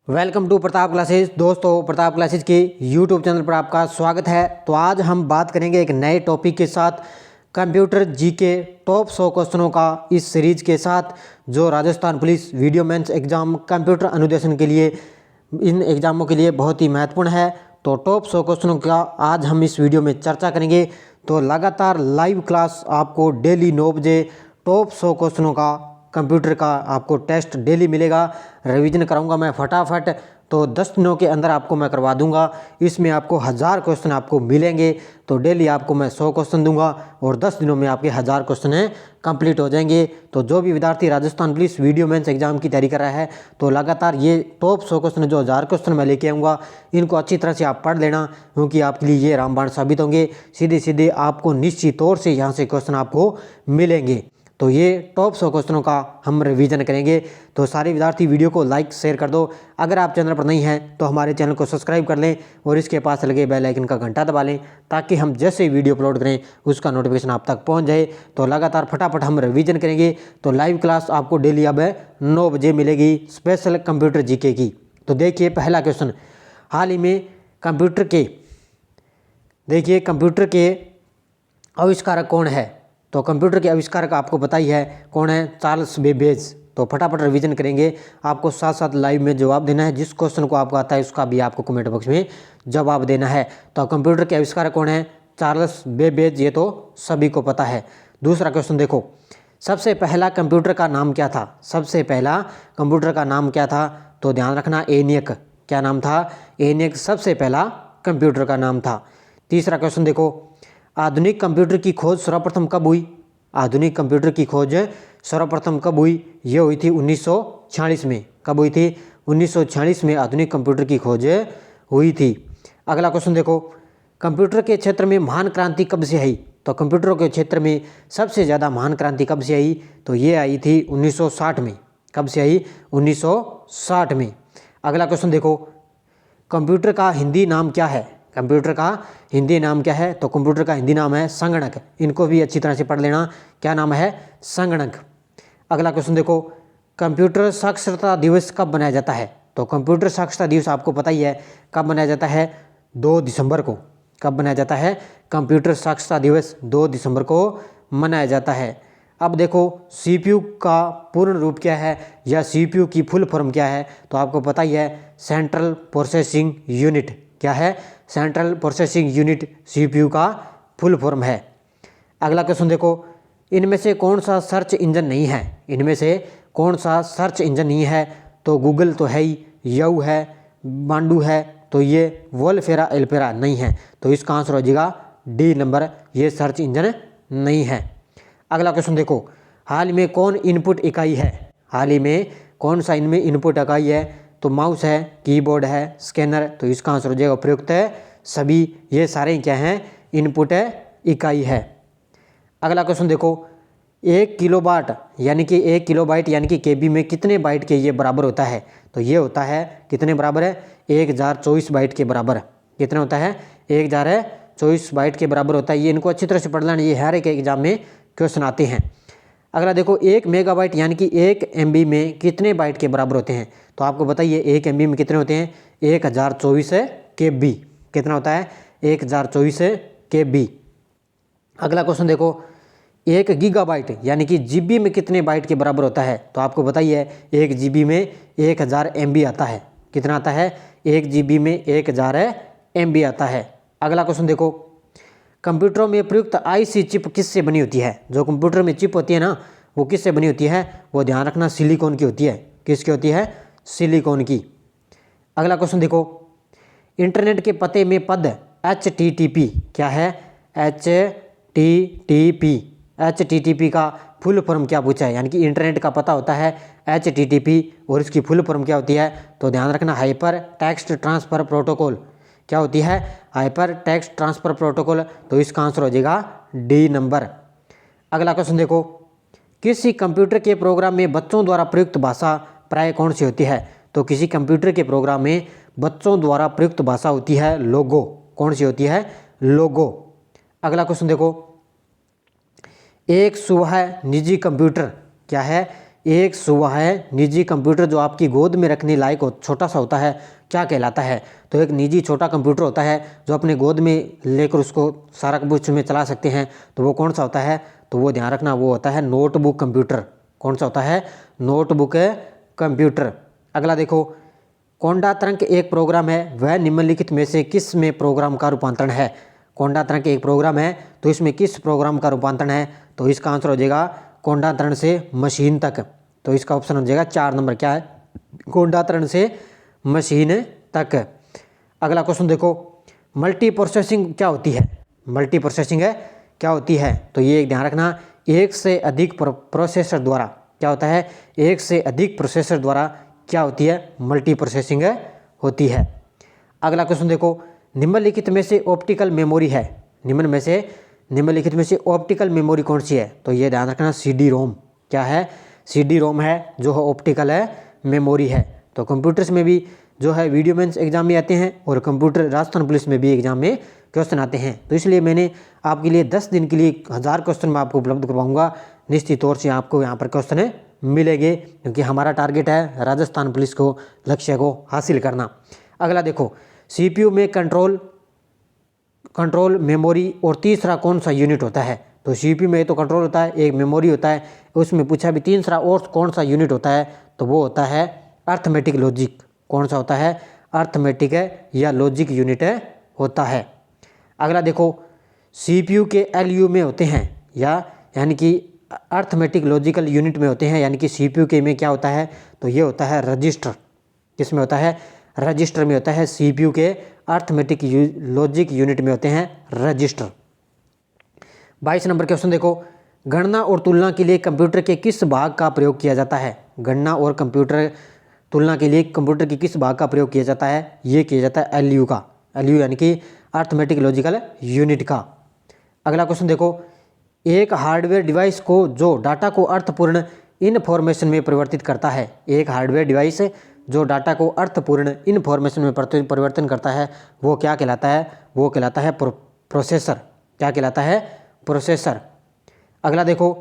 Welcome to Pratap classes. दोस्तों, Pratap classes के YouTube channel पर आपका स्वागत है। तो आज हम बात करेंगे एक नए टॉपिक के साथ, कंप्यूटर जीके टॉप 100 क्वेश्चनों का इस सीरीज के साथ, जो Rajasthan police VDO mains exam computer अनुदेशन के लिए, इन एग्जामों के लिए बहुत ही महत्वपूर्ण है। तो टॉप 100 क्वेश्चनों का आज हम इस वीडियो में चर्चा करेंगे। तो लगातार लाइव क्लास आपको डेली 9 बजे टॉप 100 क्वेश्चनों का कंप्यूटर का आपको टेस्ट डेली मिलेगा। रिवीजन कराऊंगा मैं फटाफट, तो 10 दिनों के अंदर आपको मैं करवा दूंगा। इसमें आपको 1000 क्वेश्चन आपको मिलेंगे। तो डेली आपको मैं 100 क्वेश्चन दूंगा और 10 दिनों में आपके 1000 क्वेश्चन हैं कंप्लीट हो जाएंगे। तो जो भी विद्यार्थी Rajasthan police VDO mains exam की तैयारी कर रहा है, तो लगातार ये टॉप 100 क्वेश्चन, जो 1000 क्वेश्चन मैं लेके आऊँगा, इनको अच्छी तरह से आप पढ़ लेना, क्योंकि आपके लिए ये रामबाण साबित होंगे। सीधे सीधे आपको निश्चित तौर से यहाँ से क्वेश्चन आपको मिलेंगे। तो ये टॉप 100 क्वेश्चनों का हम रिवीजन करेंगे। तो सारे विद्यार्थी वीडियो को लाइक शेयर कर दो। अगर आप चैनल पर नहीं हैं तो हमारे चैनल को सब्सक्राइब कर लें और इसके पास लगे बेल आइकन का घंटा दबा लें, ताकि हम जैसे ही वीडियो अपलोड करें उसका नोटिफिकेशन आप तक पहुंच जाए। तो लगातार फटाफट हम रिवीजन करेंगे। तो लाइव क्लास आपको डेली अब 9 बजे मिलेगी, स्पेशल कंप्यूटर जीके की। तो देखिए पहला क्वेश्चन, हाल ही में कंप्यूटर के आविष्कारक कौन है? तो कंप्यूटर के आविष्कारक आपको पता ही है कौन है, चार्ल्स बेबेज। तो फटाफट रिवीजन करेंगे, आपको साथ साथ लाइव में जवाब देना है। जिस क्वेश्चन को आपको आता है उसका भी आपको कमेंट बॉक्स में जवाब देना है। तो कंप्यूटर के आविष्कारक कौन है? चार्ल्स बेबेज, ये तो सभी को पता है। दूसरा क्वेश्चन देखो, सबसे पहला कंप्यूटर का नाम क्या था? सबसे पहला कंप्यूटर का नाम क्या था? तो ध्यान रखना, एनियक। क्या नाम था? एनियक सबसे पहला कंप्यूटर का नाम था। तीसरा क्वेश्चन देखो, आधुनिक कंप्यूटर की खोज सर्वप्रथम कब हुई? आधुनिक कंप्यूटर की खोज सर्वप्रथम कब हुई? ये हुई थी 1946 में। कब हुई थी? 1946 में आधुनिक कंप्यूटर की खोज हुई थी। अगला क्वेश्चन देखो, कंप्यूटर के क्षेत्र में महान क्रांति कब से आई? तो कंप्यूटर के क्षेत्र में सबसे ज़्यादा महान क्रांति कब से आई? तो ये आई थी 1960 में। कब से आई? 1960 में। अगला क्वेश्चन देखो, कंप्यूटर का हिंदी नाम क्या है? कंप्यूटर का हिंदी नाम क्या है? तो कंप्यूटर का हिंदी नाम है संगणक। इनको भी अच्छी तरह से पढ़ लेना, क्या नाम है? संगणक। अगला क्वेश्चन देखो, कंप्यूटर साक्षरता दिवस कब मनाया जाता है? तो कंप्यूटर साक्षरता दिवस आपको पता ही है कब मनाया जाता है? 2 दिसंबर को। कब मनाया जाता है? कंप्यूटर साक्षरता दिवस 2 दिसंबर को मनाया जाता है। अब देखो, सीपीयू का पूर्ण रूप क्या है, या सीपीयू की फुल फॉर्म क्या है? तो आपको पता ही है, सेंट्रल प्रोसेसिंग यूनिट। क्या है? सेंट्रल प्रोसेसिंग यूनिट सीपीयू का फुल फॉर्म है। अगला क्वेश्चन देखो, इनमें से कौन सा सर्च इंजन नहीं है? इनमें से कौन सा सर्च इंजन नहीं है? तो गूगल तो है ही, याहू है, बांडू है, तो ये वोल्फेरा एल्पेरा नहीं है। तो इसका आंसर हो जाएगा डी नंबर, ये सर्च इंजन नहीं है। अगला क्वेश्चन देखो, हाल में कौन इनपुट इकाई है? हाल ही में कौन सा इनमें इनपुट इकाई है? तो माउस है, कीबोर्ड है, स्कैनर। तो इसका आंसर हो जाएगा प्रयुक्त है सभी। ये सारे क्या हैं? इनपुट इकाई है। अगला क्वेश्चन देखो, 1 किलोबाइट यानी कि 1 किलोबाइट यानी कि केबी में कितने बाइट के ये बराबर होता है? तो ये होता है कितने बराबर है? 1024 बाइट के बराबर। कितना होता है? 1024 बाइट के बराबर होता है। ये इनको अच्छी तरह से पढ़ लेना, ये हर एक एग्जाम में क्वेश्चन आते हैं। अगला देखो, 1 मेगाबाइट यानी कि 1 MB में कितने बाइट के बराबर होते हैं? तो आपको बताइए 1 MB में कितने होते हैं? 1024 KB। कितना होता है? 1024 KB। अगला क्वेश्चन देखो, 1 गीगाबाइट यानी कि GB में कितने बाइट के बराबर होता है? तो आपको बताइए 1 GB में 1000 MB आता है। कितना आता है? 1 GB में 1000 MB आता है। अगला क्वेश्चन देखो, कंप्यूटरों में प्रयुक्त IC चिप किससे बनी होती है? जो कंप्यूटर में चिप होती है ना, वो किससे बनी होती है? वो ध्यान रखना, सिलिकॉन की होती है। किसकी होती है? सिलिकॉन की। अगला क्वेश्चन देखो, इंटरनेट के पते में पद HTTP क्या है? HTTP। HTTP का फुल फॉर्म क्या पूछा है? यानी कि इंटरनेट का पता होता है HTTP, और इसकी फुल फॉर्म क्या होती है? तो ध्यान रखना, हाइपर टेक्स्ट ट्रांसफर प्रोटोकॉल। क्या होती है? Hyper text transfer protocol. तो इसका आंसर हो जाएगा डी नंबर। अगला क्वेश्चन देखो, किसी कंप्यूटर के प्रोग्राम में बच्चों द्वारा प्रयुक्त भाषा प्राय कौन सी होती है? तो किसी कंप्यूटर के प्रोग्राम में बच्चों द्वारा प्रयुक्त भाषा होती है लोगो। कौन सी होती है? लोगो। अगला क्वेश्चन देखो, एक सुबह निजी कंप्यूटर क्या है? एक सुबह निजी कंप्यूटर जो आपकी गोद में रखने लायक हो, छोटा सा होता है, क्या कहलाता है? तो एक निजी छोटा कंप्यूटर होता है जो अपने गोद में लेकर उसको सारा कुछ में चला सकते हैं, तो वो कौन सा होता है? तो वो ध्यान रखना, वो होता है नोटबुक कंप्यूटर। कौन सा होता है? Notebook computer. अगला देखो, कोंडा तंत्र एक प्रोग्राम है, वह निम्नलिखित में से किस में प्रोग्राम का रूपांतरण है? कोंडा तंत्र एक प्रोग्राम है, तो इसमें किस प्रोग्राम का रूपांतरण है? तो इसका आंसर हो जाएगा कोंडा तंत्र से मशीन तक। तो इसका ऑप्शन हो जाएगा 4 नंबर, क्या है? कोंडा तंत्र से मशीन तक। अगला क्वेश्चन देखो, मल्टी प्रोसेसिंग क्या होती है? मल्टी प्रोसेसिंग है क्या होती है? तो ये ध्यान रखना, एक से अधिक प्रोसेसर द्वारा क्या होता है? एक से अधिक प्रोसेसर द्वारा क्या होती है? मल्टी प्रोसेसिंग होती है। अगला क्वेश्चन देखो, निम्नलिखित में से ऑप्टिकल मेमोरी है, निम्नलिखित में से ऑप्टिकल मेमोरी कौन सी है? तो ये ध्यान रखना, सीडी रोम। क्या है? सीडी रोम है जो ऑप्टिकल मेमोरी है। तो कंप्यूटर्स में भी जो है वीडियो मेंस एग्जाम में आते हैं और कंप्यूटर राजस्थान पुलिस में भी एग्जाम में क्वेश्चन आते हैं। तो इसलिए मैंने आपके लिए 10 दिन के लिए 1000 क्वेश्चन मैं आपको उपलब्ध करवाऊंगा। निश्चित तौर से आपको यहाँ पर क्वेश्चन मिलेंगे, क्योंकि हमारा टारगेट है राजस्थान पुलिस को लक्ष्य को हासिल करना। अगला देखो, सीपीयू में कंट्रोल मेमोरी और तीसरा कौन सा यूनिट होता है? तो सीपीयू में तो कंट्रोल होता है, एक मेमोरी होता है, उसमें पूछा भी तीसरा और कौन सा यूनिट होता है? तो वो होता है अर्थमेटिक लॉजिक। कौन सा होता है? अर्थमेटिक या लॉजिक यूनिट होता है। अगला देखो, सीपीयू के एलयू में होते हैं यानी कि अर्थमेटिक लॉजिकल यूनिट में होते हैं, यानी कि सीपीयू के में क्या होता है? तो ये होता है रजिस्टर। किस में होता है? रजिस्टर में होता है। सीपीयू के अर्थमेटिक लॉजिक यूनिट में होते हैं रजिस्टर। 22 नंबर क्वेश्चन देखो, गणना और तुलना के लिए कंप्यूटर के किस भाग का प्रयोग किया जाता है? गणना और कंप्यूटर तुलना के लिए कंप्यूटर के किस भाग का प्रयोग किया जाता है? ये किया जाता है एलयू का, एलयू यानी कि अर्थमेटिक लॉजिकल यूनिट का। अगला क्वेश्चन देखो, एक हार्डवेयर डिवाइस को जो डाटा को अर्थपूर्ण इनफॉर्मेशन में परिवर्तित करता है, एक हार्डवेयर डिवाइस जो डाटा को अर्थपूर्ण इनफॉर्मेशन में परिवर्तन करता है, वो क्या कहलाता है? वो कहलाता है प्रोसेसर। क्या कहलाता है? प्रोसेसर। अगला देखो,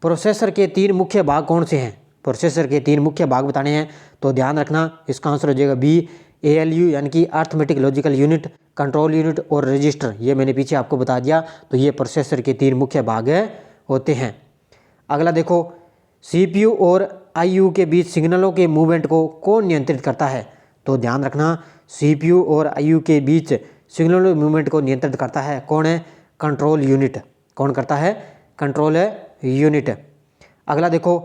प्रोसेसर के 3 मुख्य भाग कौन से हैं? प्रोसेसर के 3 मुख्य भाग बताने हैं, तो ध्यान रखना, इसका आंसर हो जाएगा बी, एएलयू यानी कि arithmetic logical unit, control unit और रजिस्टर। ये मैंने पीछे आपको बता दिया। तो ये प्रोसेसर के 3 मुख्य भाग होते हैं। अगला देखो, सीपीयू और आईयू के बीच सिग्नलों के मूवमेंट को कौन नियंत्रित करता है? तो ध्यान रखना, सीपीयू और आईयू के बीच सिग्नलों के मूवमेंट को नियंत्रित करता है कौन है? Control unit. कौन करता है? Control unit. अगला देखो,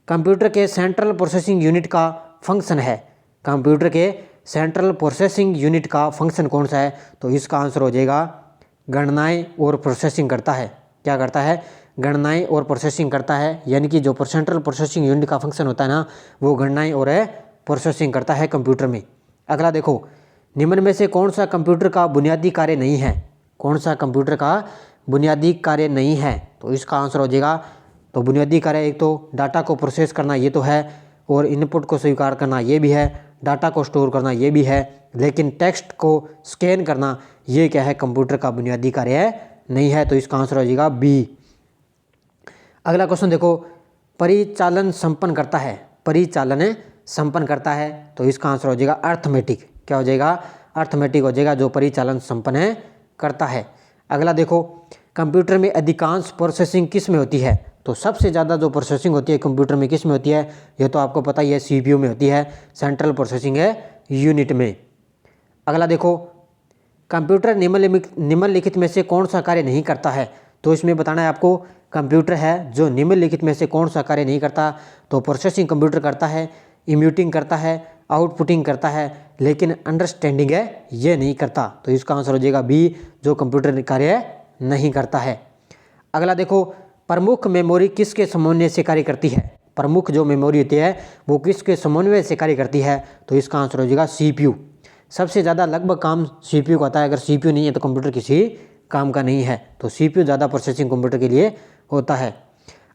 कंप्यूटर के सेंट्रल प्रोसेसिंग यूनिट का फंक्शन है, कंप्यूटर के सेंट्रल प्रोसेसिंग यूनिट का फंक्शन कौन सा है? तो इसका आंसर हो जाएगा गणनाएं और प्रोसेसिंग करता है। क्या करता है? गणनाएं और प्रोसेसिंग करता है, यानी कि जो सेंट्रल प्रोसेसिंग यूनिट का फंक्शन होता है ना, वो गणनाएं और प्रोसेसिंग करता है कंप्यूटर में। अगला देखो, निम्न में से कौन सा कंप्यूटर का बुनियादी कार्य नहीं है? कौन सा कंप्यूटर का बुनियादी कार्य नहीं है? तो इसका आंसर हो जाएगा, तो बुनियादी कार्य एक तो डाटा को प्रोसेस करना ये तो है, और इनपुट को स्वीकार करना ये भी है, डाटा को स्टोर करना ये भी है, लेकिन टेक्स्ट को स्कैन करना ये क्या है? कंप्यूटर का बुनियादी कार्य नहीं है। तो इसका आंसर हो जाएगा बी। अगला क्वेश्चन देखो, परिचालन संपन्न करता है, परिचालन संपन्न करता है, तो इसका आंसर हो जाएगा अर्थमेटिक। क्या हो जाएगा? अर्थमेटिक हो जाएगा, जो परिचालन संपन्न करता है। अगला देखो, कंप्यूटर में अधिकांश प्रोसेसिंग किस में होती है? तो सबसे ज़्यादा जो प्रोसेसिंग होती है कंप्यूटर में किस में होती है? ये तो आपको पता ही है, सीपीयू में होती है, सेंट्रल प्रोसेसिंग यूनिट में। अगला देखो, कंप्यूटर निम्नलिखित में से कौन सा कार्य नहीं करता है? तो इसमें बताना है आपको, कंप्यूटर है जो निम्नलिखित में से कौन सा कार्य नहीं करता? तो प्रोसेसिंग कंप्यूटर करता है, इम्यूटिंग करता है, आउटपुटिंग करता है, लेकिन अंडरस्टैंडिंग ये नहीं करता। तो इसका आंसर हो जाएगा बी, जो कंप्यूटर कार्य नहीं करता है। अगला देखो, प्रमुख मेमोरी किसके समन्वय से कार्य करती है? प्रमुख जो मेमोरी होती है वो किसके समन्वय से कार्य करती है? तो इसका आंसर हो जाएगा सीपीयू। सबसे ज़्यादा लगभग काम सीपीयू का होता है। अगर सीपीयू नहीं है तो कंप्यूटर किसी काम का नहीं है। तो सीपीयू ज़्यादा प्रोसेसिंग कंप्यूटर के लिए होता है।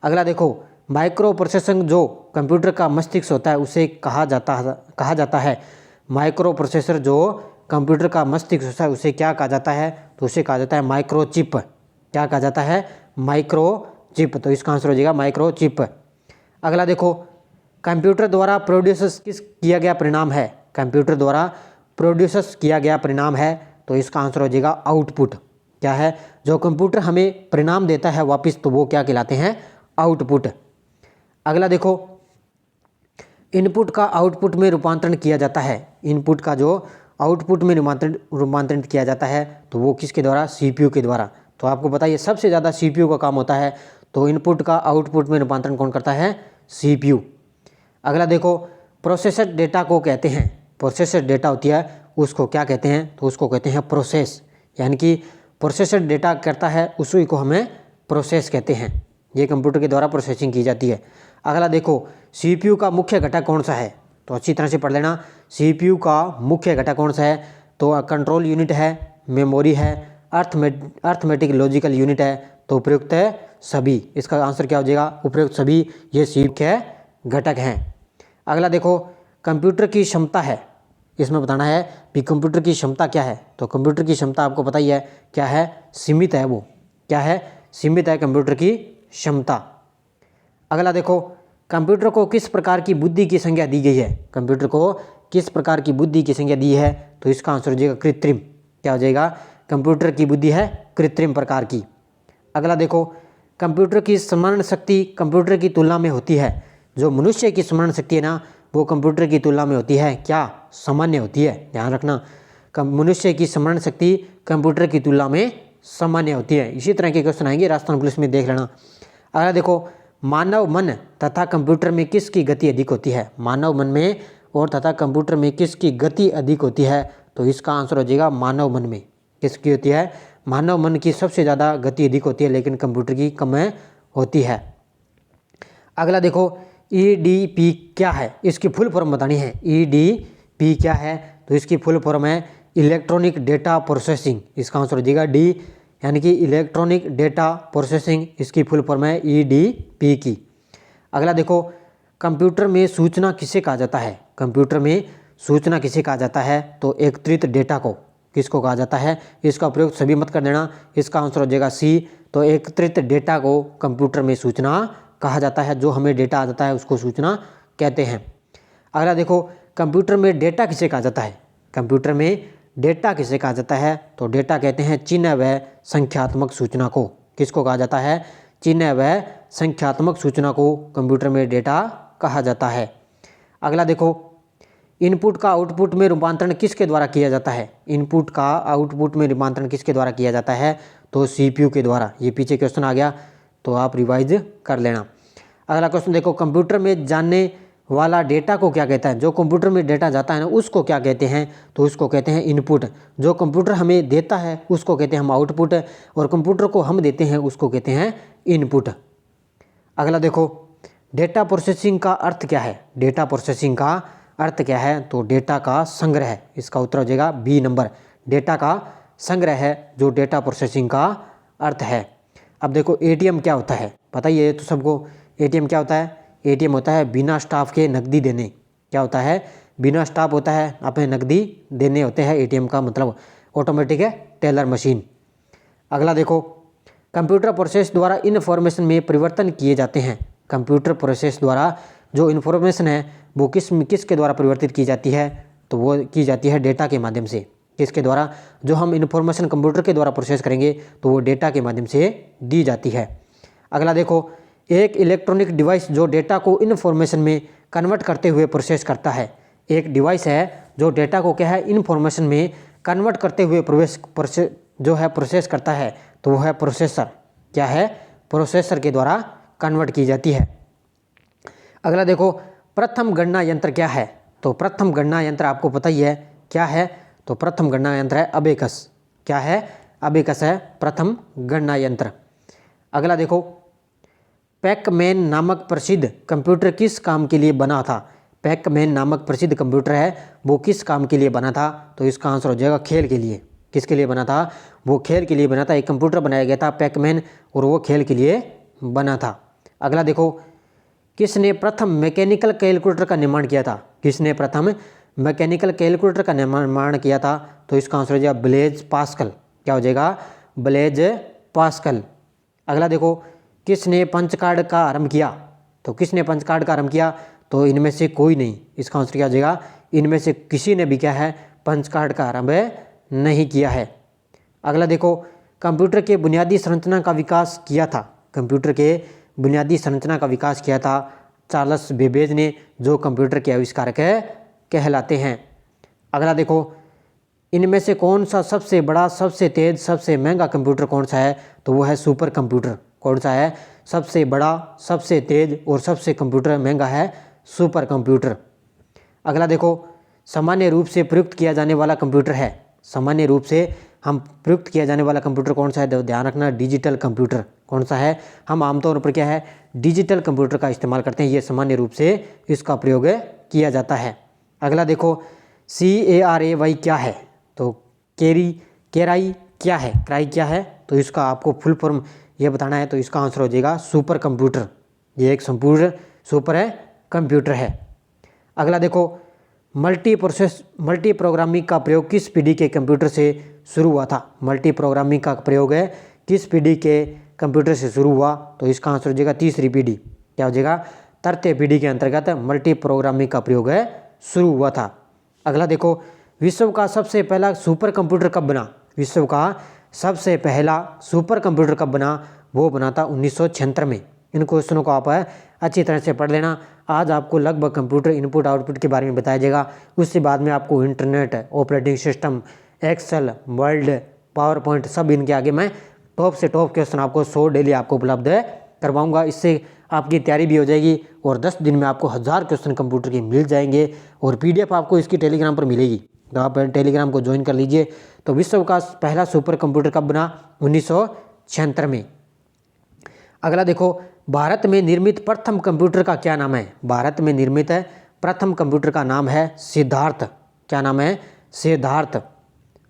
अगला देखो, माइक्रो प्रोसेसिंग जो कंप्यूटर का मस्तिष्क होता है उसे कहा जाता है माइक्रो प्रोसेसर जो कंप्यूटर का मस्तिष्क होता है उसे क्या कहा जाता है? तो उसे कहा जाता है माइक्रोचिप। क्या कहा जाता है? माइक्रोचिप। तो इसका आंसर हो जाएगा माइक्रोचिप। अगला देखो, कंप्यूटर द्वारा प्रोड्यूस किस किया गया परिणाम है, कंप्यूटर द्वारा प्रोड्यूस किया गया परिणाम है, तो इसका आंसर हो जाएगा आउटपुट। क्या है, जो कंप्यूटर हमें परिणाम देता है वापस, तो वो क्या कहलाते हैं, आउटपुट। अगला देखो, इनपुट का आउटपुट में रूपांतरण किया जाता है, इनपुट का जो आउटपुट में रूपांतरित किया जाता है, तो वो किसके द्वारा, सीपीयू के द्वारा। तो आपको बताइए सबसे ज़्यादा सीपीयू का काम होता है, तो इनपुट का आउटपुट में रूपांतरण कौन करता है, सीपीयू। अगला देखो, प्रोसेसर डेटा को कहते हैं, प्रोसेसर डेटा होती है उसको क्या कहते हैं, तो उसको कहते हैं प्रोसेस, यानी कि प्रोसेसर डेटा करता है उसी को हमें प्रोसेस कहते हैं। ये कंप्यूटर के द्वारा प्रोसेसिंग की जाती है। अगला देखो, सीपीयू का मुख्य घटक कौन सा है, तो अच्छी तरह से पढ़ लेना, सीपीयू का मुख्य घटक कौन सा है, तो कंट्रोल यूनिट है, मेमोरी है, अर्थमेटिक लॉजिकल यूनिट है, तो उपयुक्त है सभी। इसका आंसर क्या हो जाएगा, उपयुक्त सभी, ये सीपीयू के घटक हैं। अगला देखो, कंप्यूटर की क्षमता है, इसमें बताना है कि कंप्यूटर की क्षमता क्या है, तो कंप्यूटर की क्षमता आपको पता ही है क्या है, सीमित है, वो क्या है, सीमित है कंप्यूटर की क्षमता। अगला देखो, कंप्यूटर को किस प्रकार की बुद्धि की संज्ञा दी गई है, कंप्यूटर को किस प्रकार की बुद्धि की संज्ञा दी है, तो इसका आंसर हो जाएगा कृत्रिम। क्या हो जाएगा, कंप्यूटर की बुद्धि है कृत्रिम प्रकार की। अगला देखो, कंप्यूटर की स्मरण शक्ति कंप्यूटर की तुलना में होती है, जो मनुष्य की स्मरण शक्ति है ना, वो कंप्यूटर की तुलना में होती है क्या, सामान्य होती है। ध्यान रखना, मनुष्य की स्मरण शक्ति कंप्यूटर की तुलना में सामान्य होती है। इसी तरह के क्वेश्चन आएंगे राजस्थान पुलिस में, देख लेना। अगला देखो, मानव मन तथा कंप्यूटर में किसकी गति अधिक होती है, मानव मन में और तथा कंप्यूटर में किसकी गति अधिक होती है, तो इसका आंसर हो जाएगा मानव मन में। किसकी होती है, मानव मन की सबसे ज़्यादा गति अधिक होती है, लेकिन कंप्यूटर की कम होती है। अगला देखो, ईडीपी क्या है, इसकी फुल फॉर्म बतानी है, ईडीपी क्या है, तो इसकी फुल फॉर्म है इलेक्ट्रॉनिक डेटा प्रोसेसिंग। इसका आंसर हो जाएगा डी, यानी कि इलेक्ट्रॉनिक डेटा प्रोसेसिंग, इसकी फुल फॉर्म है ईडीपी की। अगला देखो, कंप्यूटर में सूचना किसे कहा जाता है, कंप्यूटर में सूचना किसे कहा जाता है, तो एकत्रित डेटा को किसको कहा जाता है, इसका प्रयोग सभी मत कर देना, इसका आंसर हो जाएगा सी, तो एकत्रित डेटा को कंप्यूटर में सूचना कहा जाता है, जो हमें डेटा आ जाता है उसको सूचना कहते हैं। अगला देखो, कंप्यूटर में डेटा किसे कहा जाता है, कंप्यूटर में डेटा किसे कहा जाता है, तो डेटा कहते हैं चिन्ह व संख्यात्मक सूचना को, किसको कहा जाता है, चिन्ह व संख्यात्मक सूचना को कंप्यूटर में डेटा कहा जाता है। अगला देखो, इनपुट का आउटपुट में रूपांतरण किसके द्वारा किया जाता है, इनपुट का आउटपुट में रूपांतरण किसके द्वारा किया जाता है, तो सीपीयू के द्वारा। ये पीछे क्वेश्चन आ गया, तो आप रिवाइज कर लेना। अगला क्वेश्चन देखो, कंप्यूटर में जाने वाला डेटा को क्या कहता है, जो कंप्यूटर में डेटा जाता है ना उसको क्या कहते हैं, तो उसको कहते हैं इनपुट। जो कंप्यूटर हमें देता है उसको कहते हैं हम आउटपुट, और कंप्यूटर को हम देते हैं उसको कहते हैं इनपुट। अगला देखो, डेटा प्रोसेसिंग का अर्थ क्या है, डेटा प्रोसेसिंग का अर्थ क्या है, तो डेटा का संग्रह, इसका उत्तर हो जाएगा बी नंबर, डेटा का संग्रह है जो डेटा प्रोसेसिंग का अर्थ है। अब देखो, एटीएम क्या होता है, बताइए तो सबको, एटीएम क्या होता है, एटीएम होता है बिना स्टाफ के नकदी देने। क्या होता है, बिना स्टाफ होता है, अपने नकदी देने होते हैं, एटीएम का मतलब ऑटोमेटिक है टेलर मशीन। अगला देखो, कंप्यूटर प्रोसेस द्वारा इन्फॉर्मेशन में परिवर्तन किए जाते हैं, कंप्यूटर प्रोसेस द्वारा जो इन्फॉर्मेशन है वो किसके द्वारा परिवर्तित की जाती है, तो वो की जाती है डेटा के माध्यम से। किसके द्वारा, जो हम इन्फॉर्मेशन कंप्यूटर के द्वारा प्रोसेस करेंगे तो वो डेटा के माध्यम से दी जाती है। अगला देखो, एक इलेक्ट्रॉनिक डिवाइस जो डेटा को इन्फॉर्मेशन में कन्वर्ट करते हुए प्रोसेस करता है, एक डिवाइस है जो डेटा को क्या है इन्फॉर्मेशन में कन्वर्ट करते हुए प्रोसेस करता है, तो वो है प्रोसेसर। क्या है, प्रोसेसर के द्वारा कन्वर्ट की जाती है। अगला देखो, प्रथम गणना यंत्र क्या है, तो प्रथम गणना यंत्र आपको पता ही है क्या है, तो प्रथम गणना यंत्र है अबेकस। क्या है, अबेकस है प्रथम गणना यंत्र। अगला देखो, पैकमैन नामक प्रसिद्ध कंप्यूटर किस काम के लिए बना था, पैकमैन नामक प्रसिद्ध कंप्यूटर है वो किस काम के लिए बना था, तो इसका आंसर हो जाएगा खेल के लिए। किसके लिए बना था, वो खेल के लिए बना था, एक कंप्यूटर बनाया गया था पैकमैन और वो खेल के लिए बना था। अगला देखो, किसने प्रथम मैकेनिकल कैलकुलेटर का निर्माण किया था, किसने प्रथम मैकेनिकल कैलकुलेटर का निर्माण किया था, तो इसका आंसर हो जाएगा ब्लेज पास्कल। क्या हो जाएगा, ब्लेज पास्कल। अगला देखो, किसने पंच कार्ड का आरंभ किया, तो किसने पंच कार्ड का आरंभ किया? तो इनमें से कोई नहीं। इसका आंसर क्या हो जाएगा? इनमें से किसी ने भी क्या है? पंच कार्ड का आरंभ नहीं किया है। अगला देखो, कंप्यूटर के बुनियादी संरचना का विकास किया था। कंप्यूटर के बुनियादी संरचना का विकास किया था चार्ल्स बेबेज ने, जो कंप्यूटर के आविष्कारक कहलाते हैं। अगला देखो, इनमें से कौन सा सबसे बड़ा, सबसे तेज, सबसे महंगा कंप्यूटर कौन सा है? तो वो है सुपर कंप्यूटर। कौन सा है? सबसे बड़ा, सबसे तेज और सबसे कंप्यूटर महंगा है सुपर कंप्यूटर। अगला देखो, सामान्य रूप से प्रयुक्त किया जाने वाला कंप्यूटर है। सामान्य रूप से हम प्रयुक्त किया जाने वाला कंप्यूटर कौन सा है? तो ध्यान रखना, डिजिटल कंप्यूटर। कौन सा है? हम आमतौर पर क्या है? डिजिटल कंप्यूटर का इस्तेमाल करते हैं। ये सामान्य रूप से इसका प्रयोग किया जाता है। अगला देखो, CARAY क्या है? तो केराई क्या है? क्राई क्या है? तो इसका आपको फुल फॉर्म ये बताना है। तो इसका आंसर हो जाएगा सुपर कंप्यूटर। ये एक संपूर्ण सुपर कंप्यूटर है। अगला देखो, मल्टी प्रोग्रामिंग का प्रयोग किस पीढ़ी के कंप्यूटर से शुरू हुआ था? मल्टी प्रोग्रामिंग का प्रयोग है किस पीढ़ी के कंप्यूटर से शुरू हुआ? तो इसका आंसर हो जाएगा तीसरी पीढ़ी। क्या हो जाएगा? तृतीय पीढ़ी के अंतर्गत मल्टी प्रोग्रामिंग का प्रयोग शुरू हुआ था। अगला देखो, विश्व का सबसे पहला सुपर कंप्यूटर कब बना? विश्व का सबसे पहला सुपर कंप्यूटर कब बना? वो बना था 1976 में। इन क्वेश्चनों को आप अच्छी तरह से पढ़ लेना। आज आपको लगभग कंप्यूटर इनपुट आउटपुट के बारे में बताया जाएगा। उसके बाद में आपको internet, operating system, Excel, Word, PowerPoint, सब इनके आगे मैं टॉप से टॉप क्वेश्चन आपको 100 डेली आपको उपलब्ध करवाऊंगा। इससे आपकी तैयारी भी हो जाएगी और 10 दिन में आपको 1000 क्वेश्चन कंप्यूटर के मिल जाएंगे और PDF आपको इसकी टेलीग्राम पर मिलेगी। तो आप टेलीग्राम को ज्वाइन कर लीजिए। तो विश्व का पहला सुपर कंप्यूटर कब बना? 1976 में। अगला देखो, भारत में निर्मित प्रथम कंप्यूटर का क्या नाम है? भारत में निर्मित प्रथम कंप्यूटर का नाम है सिद्धार्थ। क्या नाम है? सिद्धार्थ।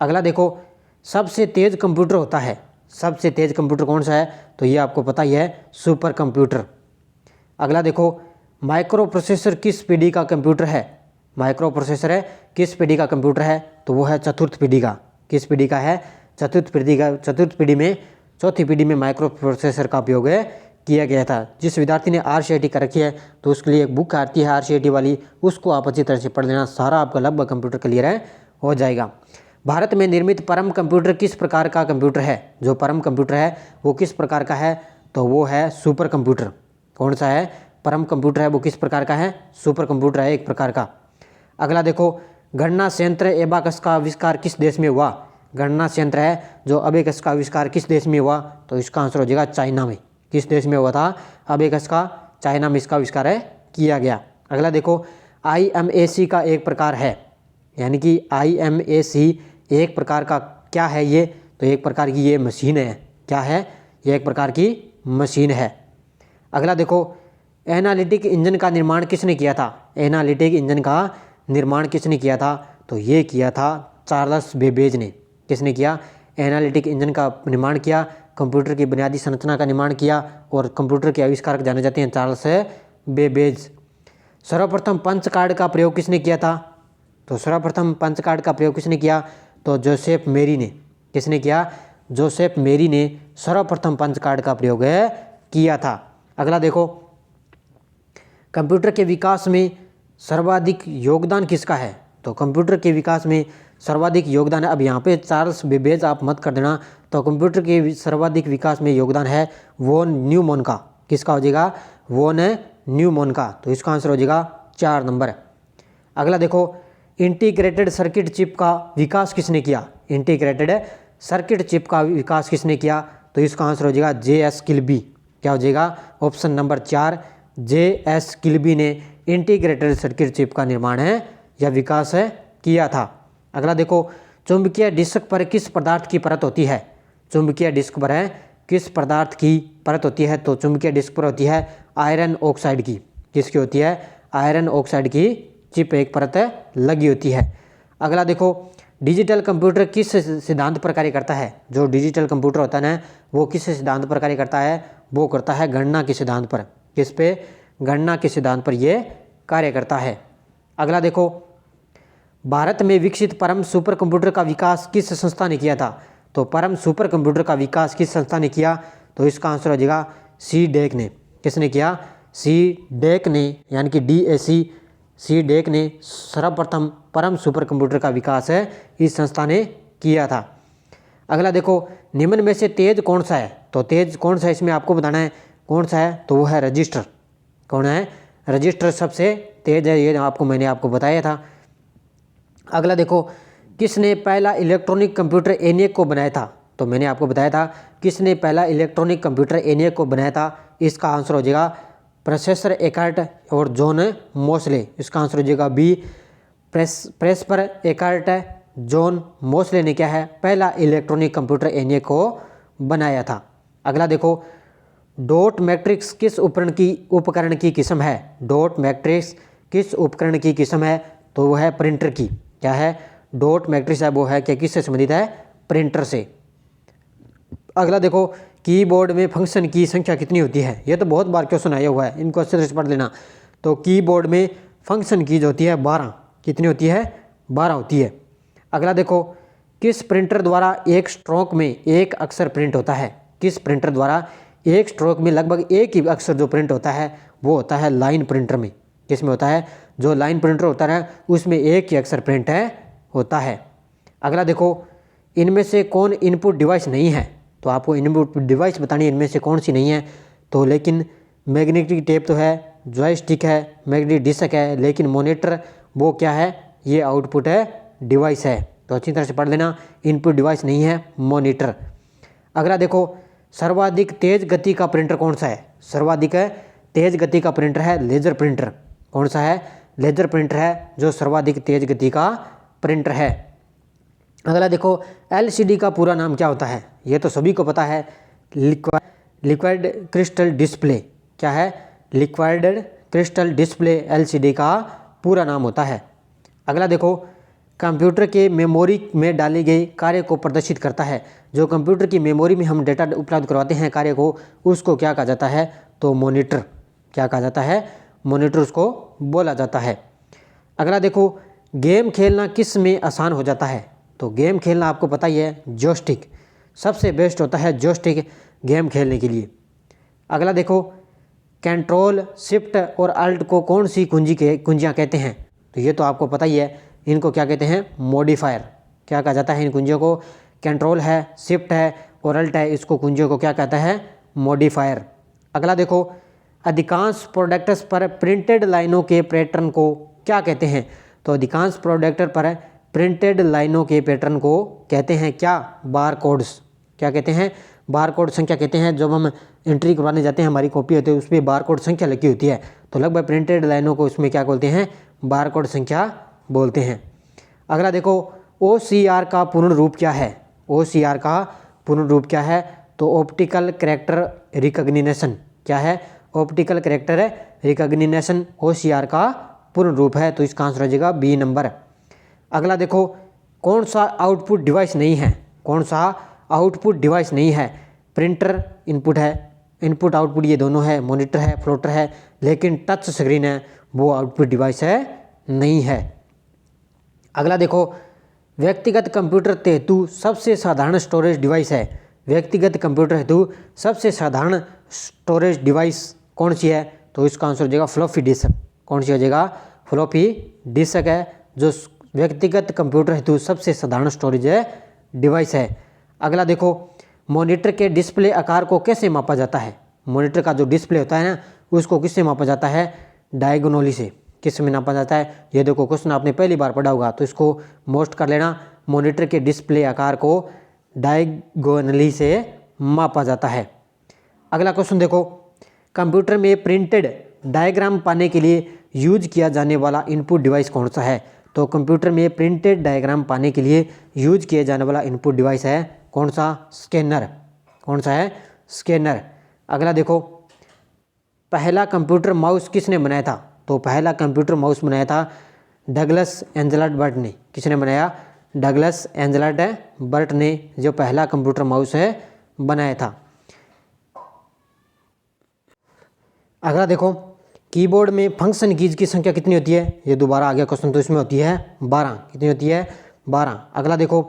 अगला देखो, सबसे तेज कंप्यूटर होता है। सबसे तेज कंप्यूटर कौन सा है? तो ये आपको पता ही है, सुपर कंप्यूटर। अगला देखो, माइक्रो प्रोसेसर किस पीढ़ी का कंप्यूटर है? माइक्रो प्रोसेसर है किस पीढ़ी का कंप्यूटर है? तो वो है चतुर्थ पीढ़ी का। किस पीढ़ी का है? चतुर्थ पीढ़ी का। चतुर्थ पीढ़ी में, चौथी पीढ़ी में माइक्रो प्रोसेसर का उपयोग किया गया था। जिस विद्यार्थी ने RCIT कर रखी है तो उसके लिए एक बुक आती है RCIT वाली, उसको आप अच्छी तरह से पढ़ लेना। सारा आपका लगभग कंप्यूटर क्लियर हो जाएगा। भारत में निर्मित परम कंप्यूटर किस प्रकार का कंप्यूटर है? जो परम कंप्यूटर है वो किस प्रकार का है? तो वो है सुपर कंप्यूटर। कौन सा है? परम कंप्यूटर है वो किस प्रकार का है? सुपर कंप्यूटर है एक प्रकार का। अगला देखो, गणना संयंत्र एबाकस का आविष्कार किस देश में हुआ? गणना संयंत्र है जो अबेकस का आविष्कार किस देश में हुआ? तो इसका आंसर हो जाएगा चाइना में। किस देश में हुआ था? अबेकस का। चाइना में इसका आविष्कार किया गया। अगला देखो, IMAC का एक प्रकार है, यानी कि IMAC एक प्रकार का क्या है ये? तो एक प्रकार की ये मशीन है। क्या है? ये एक प्रकार की मशीन है। अगला देखो, एनालिटिक इंजन का निर्माण किसने किया था? एनालिटिक इंजन का निर्माण किसने किया था? तो ये किया था चार्ल्स बेबेज ने। किसने किया? एनालिटिक इंजन का निर्माण किया, कंप्यूटर की बुनियादी संरचना का निर्माण किया और कंप्यूटर के आविष्कारक जाने जाते हैं चार्ल्स बेबेज। सर्वप्रथम पंच कार्ड का प्रयोग किसने किया था? तो सर्वप्रथम पंच कार्ड का प्रयोग किसने किया? तो जोसेफ मेरी ने। किसने किया? जोसेफ मेरी ने सर्वप्रथम पंच कार्ड का प्रयोग किया था। अगला देखो, कंप्यूटर के विकास में सर्वाधिक योगदान किसका है? तो कंप्यूटर के विकास में सर्वाधिक योगदान है, अब यहाँ पे चार्ल्स बेबेज आप मत कर देना। तो कंप्यूटर के सर्वाधिक विकास में योगदान है वॉन न्यूमैन का। किसका हो जाएगा? वॉन न्यूमैन का। तो इसका आंसर हो जाएगा 4 नंबर। अगला देखो, इंटीग्रेटेड सर्किट चिप का विकास किसने किया? इंटीग्रेटेड सर्किट चिप का विकास किसने किया? तो इसका आंसर हो जाएगा JS किल्बी। क्या हो जाएगा? ऑप्शन नंबर 4 JS किल्बी ने इंटीग्रेटेड सर्किट चिप का निर्माण या विकास किया था। अगला देखो, चुंबकीय डिस्क पर किस पदार्थ की परत होती है? चुंबकीय डिस्क पर किस पदार्थ की परत होती है? तो चुंबकीय डिस्क पर होती है आयरन ऑक्साइड की। किसकी होती है? आयरन ऑक्साइड की चिप एक परत लगी होती है। अगला देखो, डिजिटल कंप्यूटर किस सिद्धांत पर कार्य करता है? जो डिजिटल कंप्यूटर होता है ना, वो किस सिद्धांत पर कार्य करता है? वो करता है गणना के सिद्धांत पर। किस पे? गणना के सिद्धांत पर ये कार्य करता है। अगला देखो, भारत में विकसित परम सुपर कंप्यूटर का विकास किस संस्था ने किया था? तो परम सुपर कंप्यूटर का विकास किस संस्था ने किया? तो इसका आंसर हो जाएगा CDEC ने। किसने किया? सी डेक ने यानी कि सी डेक ने सर्वप्रथम परम सुपर कंप्यूटर का विकास है इस संस्था ने किया था। अगला देखो, निम्न में से तेज कौन सा है? तो तेज कौन सा है इसमें आपको बताना है, कौन सा है? तो वो है रजिस्टर। कौन है? रजिस्टर सबसे तेज है, ये मैंने आपको बताया था। अगला देखो, किसने पहला इलेक्ट्रॉनिक कंप्यूटर ENIAC को बनाया था? तो मैंने आपको बताया था किसने पहला इलेक्ट्रॉनिक कंप्यूटर ENIAC को बनाया था। इसका आंसर हो जाएगा प्रोफेसर एकार्ट और जॉन मोसले। इसका आंसर हो जाएगा बी, प्रेस्पर एकार्ट जॉन मोसले ने क्या है, पहला इलेक्ट्रॉनिक कंप्यूटर ENIAC को बनाया था। अगला देखो, डॉट मैट्रिक्स किस उपकरण की किस्म है? डॉट मैट्रिक्स किस उपकरण की किस्म है? तो वो है प्रिंटर की। क्या है? डॉट मैट्रिक्स है वो है क्या, किससे संबंधित है? प्रिंटर से। अगला देखो, कीबोर्ड में फंक्शन की संख्या कितनी होती है? ये तो बहुत बार क्वेश्चन आया हुआ है, इनको अच्छे से पढ़ लेना। तो कीबोर्ड में फंक्शन की जो होती है 12। कितनी होती है? 12 होती है। अगला देखो, किस प्रिंटर द्वारा एक स्ट्रोक में एक अक्षर प्रिंट होता है? किस प्रिंटर द्वारा एक स्ट्रोक में लगभग एक ही अक्षर जो प्रिंट होता है वो होता है लाइन प्रिंटर में। किसमें होता है? जो लाइन प्रिंटर होता है उसमें एक ही अक्षर प्रिंट होता है। अगला देखो, इनमें से कौन इनपुट डिवाइस नहीं है? तो आपको इनपुट डिवाइस बतानी है इनमें से कौन सी नहीं है। तो लेकिन मैग्नेटिक टेप तो है, जॉयस्टिक है, मैग्नेटिक डिस्क है, लेकिन मॉनिटर वो क्या है? ये आउटपुट है डिवाइस है। तो अच्छी तरह से पढ़ लेना, इनपुट डिवाइस नहीं है मॉनिटर। अगला देखो, सर्वाधिक तेज गति का प्रिंटर कौन सा है? सर्वाधिक तेज गति का प्रिंटर है लेजर प्रिंटर। कौन सा है? लेजर प्रिंटर है जो सर्वाधिक तेज गति का प्रिंटर है। अगला देखो, LCD का पूरा नाम क्या होता है? ये तो सभी को पता है, लिक्विड क्रिस्टल डिस्प्ले। क्या है? लिक्विड क्रिस्टल डिस्प्ले LCD का पूरा नाम होता है। अगला देखो, कंप्यूटर के मेमोरी में डाली गई कार्य को प्रदर्शित करता है। जो कंप्यूटर की मेमोरी में हम डेटा उपलब्ध करवाते हैं कार्य को, उसको क्या कहा जाता है? तो मॉनिटर। क्या कहा जाता है? मॉनिटर उसको बोला जाता है। अगला देखो, गेम खेलना किस में आसान हो जाता है? तो गेम खेलना आपको पता ही है, जॉयस्टिक सबसे बेस्ट होता है, जॉयस्टिक गेम खेलने के लिए। अगला देखो, कंट्रोल शिफ्ट और अल्ट को कौन सी कुंजियाँ कहते हैं? तो ये तो आपको पता ही है, इनको क्या कहते हैं? मॉडिफायर। क्या कहा जाता है इन कुंजियों को? कंट्रोल है, शिफ्ट है और अल्ट है, इसको कुंजियों को क्या कहता है? मॉडिफायर। अगला देखो, अधिकांश प्रोडक्ट्स पर प्रिंटेड लाइनों के पैटर्न को क्या कहते हैं? तो अधिकांश प्रोडक्ट पर प्रिंटेड लाइनों के पैटर्न को कहते हैं क्या? बार कोड्स। क्या कहते हैं? बार कोड संख्या कहते हैं। जब हम एंट्री करवाने जाते हैं, हमारी कॉपी होती है उसमें बार कोड संख्या लगी होती है, तो लगभग प्रिंटेड लाइनों को उसमें क्या बोलते हैं? बार कोड संख्या बोलते हैं। अगला देखो, OCR का पूर्ण रूप क्या है? OCR का पूर्ण रूप क्या है? तो ऑप्टिकल कैरेक्टर रिकग्निशन। क्या है? ऑप्टिकल कैरेक्टर रिकग्निशन OCR का पूर्ण रूप है। तो इसका आंसर हो जाएगा बी नंबर। अगला देखो, कौन सा आउटपुट डिवाइस नहीं है? कौन सा आउटपुट डिवाइस नहीं है? प्रिंटर इनपुट है, इनपुट आउटपुट ये दोनों है, मॉनिटर है, फ्लोटर है, लेकिन टच स्क्रीन है वो आउटपुट डिवाइस है नहीं है। अगला देखो, व्यक्तिगत कंप्यूटर हेतु सबसे साधारण स्टोरेज डिवाइस है। व्यक्तिगत कंप्यूटर हेतु सबसे साधारण स्टोरेज डिवाइस कौन सी है? तो इसका आंसर हो जाएगा फ्लॉपी डिस्क। कौन सी हो जाएगा? फ्लॉपी डिस्क है जो व्यक्तिगत कंप्यूटर हेतु सबसे साधारण स्टोरेज डिवाइस है। अगला देखो, मॉनिटर के डिस्प्ले आकार को कैसे मापा जाता है? मॉनिटर का जो डिस्प्ले होता है ना, उसको किससे मापा जाता है? डायगोनली से। किस में नापा जाता है? ये देखो क्वेश्चन आपने पहली बार पढ़ा होगा, तो इसको मोस्ट कर लेना। मॉनिटर के डिस्प्ले आकार को डायगोनली से मापा जाता है। अगला क्वेश्चन देखो, कंप्यूटर में प्रिंटेड डायग्राम पाने के लिए यूज किया जाने वाला इनपुट डिवाइस कौन सा है? तो कंप्यूटर में प्रिंटेड डायग्राम पाने के लिए यूज किया जाने वाला इनपुट डिवाइस है कौन सा? स्कैनर। कौन सा है? स्कैनर। अगला देखो, पहला कंप्यूटर माउस किसने बनाया था? तो पहला कंप्यूटर माउस बनाया था डगलस एंजलाट बर्ट ने। किसने बनाया? डगलस एंजलाट बर्ट ने जो पहला कंप्यूटर माउस है बनाया था। अगला देखो, कीबोर्ड में फंक्शन कीज की संख्या कितनी होती है? ये दोबारा आ गया क्वेश्चन, तो इसमें होती है 12। कितनी होती है? 12। अगला देखो,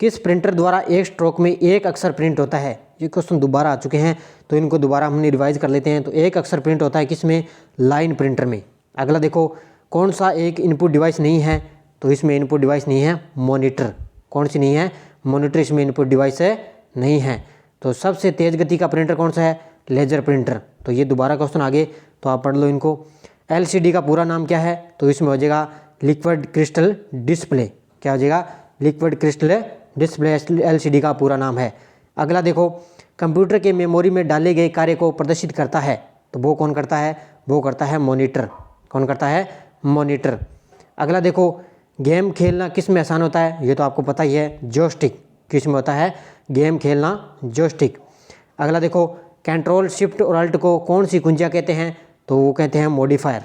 किस प्रिंटर द्वारा एक स्ट्रोक में एक अक्षर प्रिंट होता है। ये क्वेश्चन दोबारा आ चुके हैं तो इनको दोबारा हमने रिवाइज कर लेते हैं। तो एक अक्षर प्रिंट होता है किस में, लाइन प्रिंटर में। अगला देखो, कौन सा एक इनपुट डिवाइस नहीं है, तो इसमें इनपुट डिवाइस नहीं है मॉनिटर। कौन सी नहीं है, मॉनिटर इसमें इनपुट डिवाइस है नहीं है। तो सबसे तेज गति का प्रिंटर कौन सा है, लेजर प्रिंटर। तो ये दोबारा क्वेश्चन आगे तो आप पढ़ लो इनको। एलसीडी का पूरा नाम क्या है, तो इसमें हो जाएगा लिक्विड क्रिस्टल डिस्प्ले। क्या हो जाएगा, लिक्विड क्रिस्टल डिस्प्ले एलसीडी का पूरा नाम है। अगला देखो, कंप्यूटर के मेमोरी में डाले गए कार्य को प्रदर्शित करता है, तो वो कौन करता है, वो करता है मॉनिटर। कौन करता है, मॉनिटर। अगला देखो, गेम खेलना किस में आसान होता है, ये तो आपको पता ही है, जॉयस्टिक। किस में होता है, गेम खेलना जॉयस्टिक। अगला देखो, कंट्रोल शिफ्ट और अल्ट को कौन सी कुंजियाँ कहते हैं, तो वो कहते हैं मॉडिफायर।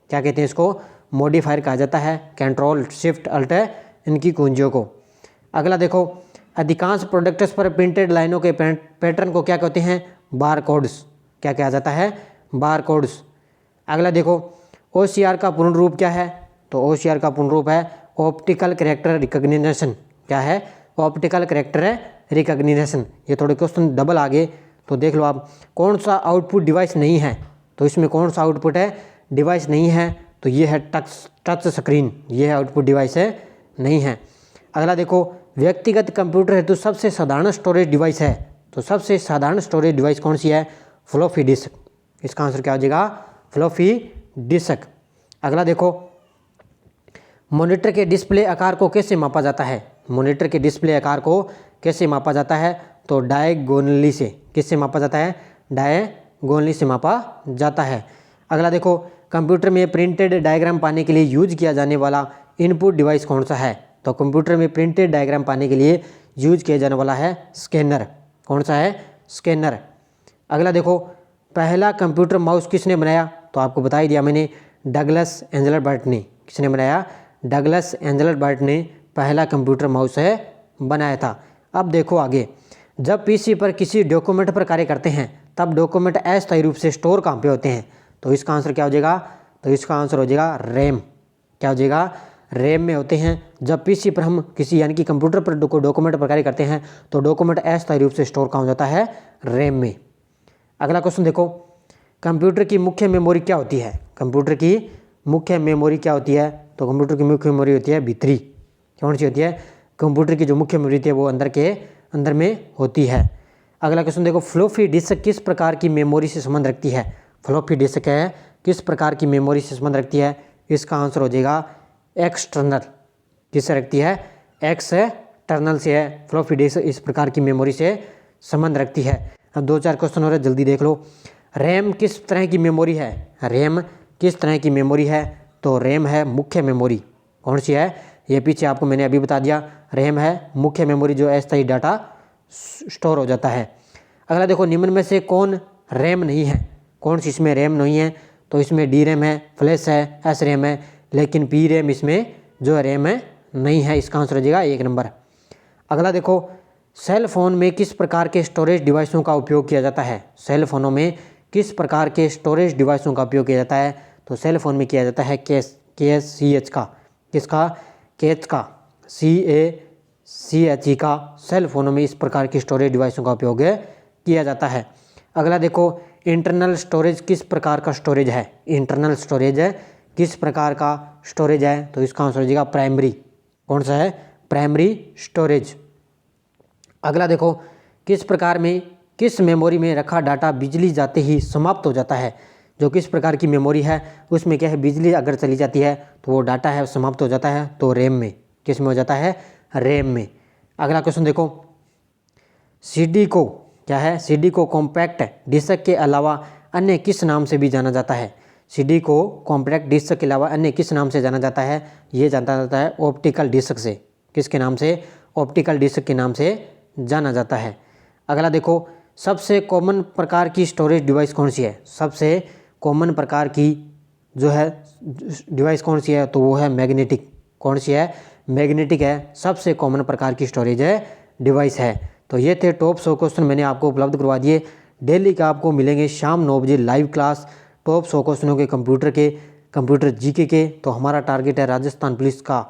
क्या कहते हैं इसको, मॉडिफायर कहा जाता है, कंट्रोल शिफ्ट अल्ट इनकी कुंजियों को। अगला देखो, अधिकांश प्रोडक्ट्स पर प्रिंटेड लाइनों के पैटर्न को क्या कहते हैं, बार कोड्स। क्या कहा जाता है, बार कोड्स। अगला देखो, OCR का पूर्ण रूप क्या है, तो OCR का पूर्ण रूप है ऑप्टिकल कैरेक्टर रिकग्निशन। क्या है, ऑप्टिकल कैरेक्टर रिकग्निशन। ये थोड़े क्वेश्चन डबल आगे तो देख लो आप। कौन सा आउटपुट डिवाइस नहीं है, तो इसमें कौन सा आउटपुट है, डिवाइस नहीं है, तो ये है टच स्क्रीन। ये है आउटपुट डिवाइस है नहीं है। अगला देखो, व्यक्तिगत कंप्यूटर हेतु सबसे साधारण स्टोरेज डिवाइस है, तो सबसे साधारण स्टोरेज डिवाइस कौन सी है, फ्लॉपी डिस्क। इसका आंसर क्या हो जाएगा, फ्लॉपी डिस्क। अगला देखो, मॉनिटर के डिस्प्ले आकार को कैसे मापा जाता है, मॉनिटर के डिस्प्ले आकार को कैसे मापा जाता है, तो डायगोनली से। किससे मापा जाता है, डायगोनली से मापा जाता है। अगला देखो, कंप्यूटर में प्रिंटेड डायग्राम पाने के लिए यूज किया जाने वाला इनपुट डिवाइस कौन सा है, तो कंप्यूटर में प्रिंटेड डायग्राम पाने के लिए यूज किया जाने वाला है स्कैनर। कौन सा है, स्कैनर। अगला देखो, पहला कंप्यूटर माउस किसने बनाया, तो आपको बता ही दिया मैंने, डगलस एंजलबर्ट ने। किसने बनाया, डगलस एंजलबर्ट ने पहला कंप्यूटर माउस है बनाया था। अब देखो आगे, जब पीसी पर किसी डॉक्यूमेंट पर कार्य करते हैं तब डॉक्यूमेंट अस्थायी रूप से स्टोर कहाँ पे होते हैं, तो इसका आंसर क्या हो जाएगा, तो इसका आंसर हो जाएगा रैम। क्या हो जाएगा, रैम में होते हैं। जब पीसी पर हम किसी यानी कि कंप्यूटर पर डॉक्यूमेंट पर कार्य करते हैं तो डॉक्यूमेंट अस्थायी रूप से स्टोर कहाँ हो जाता है, रैम में। अगला क्वेश्चन देखो, कंप्यूटर की मुख्य मेमोरी क्या होती है, कंप्यूटर की मुख्य मेमोरी क्या होती है, तो कंप्यूटर की मुख्य मेमोरी होती है भीतरी। कौन सी होती है, कंप्यूटर की जो मुख्य मेमोरी होती है वो अंदर में होती है। अगला क्वेश्चन देखो, फ्लॉपी डिस्क किस प्रकार की मेमोरी से संबंध रखती है, फ्लॉपी डिस्क है किस प्रकार की मेमोरी से संबंध रखती है, इसका आंसर हो जाएगा एक्सटर्नल। किससे रखती है, एक्सटर्नल से है, फ्लॉपी डिस्क इस प्रकार की मेमोरी से संबंध रखती है। अब 2-4 क्वेश्चन हो रहे, जल्दी देख लो। रैम किस तरह की मेमोरी है, रैम किस तरह की मेमोरी है, तो रैम है मुख्य मेमोरी। कौन सी है, ये पीछे आपको मैंने अभी बता दिया, रैम है मुख्य मेमोरी जो अस्थायी डाटा स्टोर हो जाता है। अगला देखो, निम्न में से कौन रैम नहीं है, कौन सी इसमें रैम नहीं है, तो इसमें डी रैम है, फ्लैश है, एस रैम है, लेकिन पी रैम इसमें जो रैम है नहीं है। इसका आंसर हो जाएगा 1 नंबर। अगला देखो, सेल फोन में किस प्रकार के स्टोरेज डिवाइसों का उपयोग किया जाता है, सेल फोनों में किस प्रकार के स्टोरेज डिवाइसों का उपयोग किया जाता है, तो सेल फोन में किया जाता है CH का। किसका, कैच का, CACHE का। सेल फोनों में इस प्रकार की स्टोरेज डिवाइसों का उपयोग किया जाता है। अगला देखो, इंटरनल स्टोरेज किस प्रकार का स्टोरेज है, इंटरनल स्टोरेज है किस प्रकार का स्टोरेज है, तो इसका आंसर हो जाएगा प्राइमरी। कौन सा है, प्राइमरी स्टोरेज। अगला देखो, किस प्रकार में किस मेमोरी में रखा डाटा बिजली जाते ही समाप्त हो जाता है, जो किस प्रकार की मेमोरी है उसमें क्या है, बिजली अगर चली जाती है तो वो डाटा है समाप्त हो जाता है, तो रैम में। किस में हो जाता है, रैम में। अगला क्वेश्चन देखो, सीडी को क्या है, सीडी को कॉम्पैक्ट डिस्क के अलावा अन्य किस नाम से भी जाना जाता है, सीडी को कॉम्पैक्ट डिस्क के अलावा अन्य किस नाम से जाना जाता है, ये जाना जाता है ऑप्टिकल डिस्क से। किसके नाम से, ऑप्टिकल डिस्क के नाम से जाना जाता है। अगला देखो, सबसे कॉमन प्रकार की स्टोरेज डिवाइस कौन सी है, सबसे कॉमन प्रकार की जो है डिवाइस कौन सी है, तो वो है मैग्नेटिक। कौन सी है, मैग्नेटिक है, सबसे कॉमन प्रकार की स्टोरेज है डिवाइस है। तो ये थे टॉप 100 क्वेश्चन मैंने आपको उपलब्ध करवा दिए। डेली का आपको मिलेंगे शाम 9 बजे लाइव क्लास टॉप 100 क्वेश्चनों के कंप्यूटर जीके के। तो हमारा टारगेट है राजस्थान पुलिस का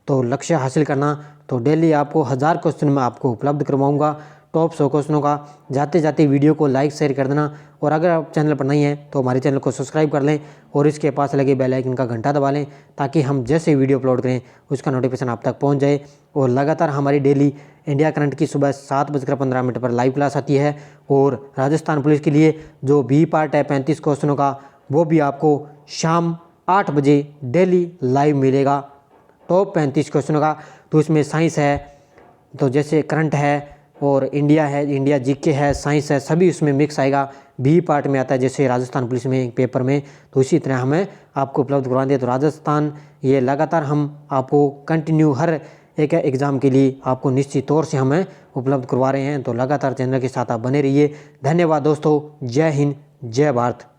तो लक्ष्य हासिल करना। तो डेली आपको 1000 क्वेश्चन मैं आपको उपलब्ध करवाऊंगा टॉप 100 क्वेश्चनों का। जाते जाते वीडियो को लाइक शेयर कर देना, और अगर आप चैनल पर नहीं हैं तो हमारे चैनल को सब्सक्राइब कर लें और इसके पास लगे बेल आइकन का घंटा दबा लें, ताकि हम जैसे वीडियो अपलोड करें उसका नोटिफिकेशन आप तक पहुंच जाए। और लगातार हमारी डेली इंडिया करंट की सुबह 7:15 पर लाइव क्लास आती है, और राजस्थान पुलिस के लिए जो बी पार्ट है 35 क्वेश्चनों का, वो भी आपको शाम 8 बजे डेली लाइव मिलेगा टॉप 35 क्वेश्चनों का। तो इसमें साइंस है, तो जैसे करंट है, और इंडिया है, इंडिया जीके है, साइंस है, सभी उसमें मिक्स आएगा। बी पार्ट में आता है जैसे राजस्थान पुलिस में पेपर में, तो इसी तरह हमें आपको उपलब्ध करवा दिया। तो राजस्थान ये लगातार हम आपको कंटिन्यू हर एक एग्ज़ाम के लिए आपको निश्चित तौर से हमें उपलब्ध करवा रहे हैं। तो लगातार चैनल के साथ आप बने रहिए। धन्यवाद दोस्तों। जय हिंद, जय भारत।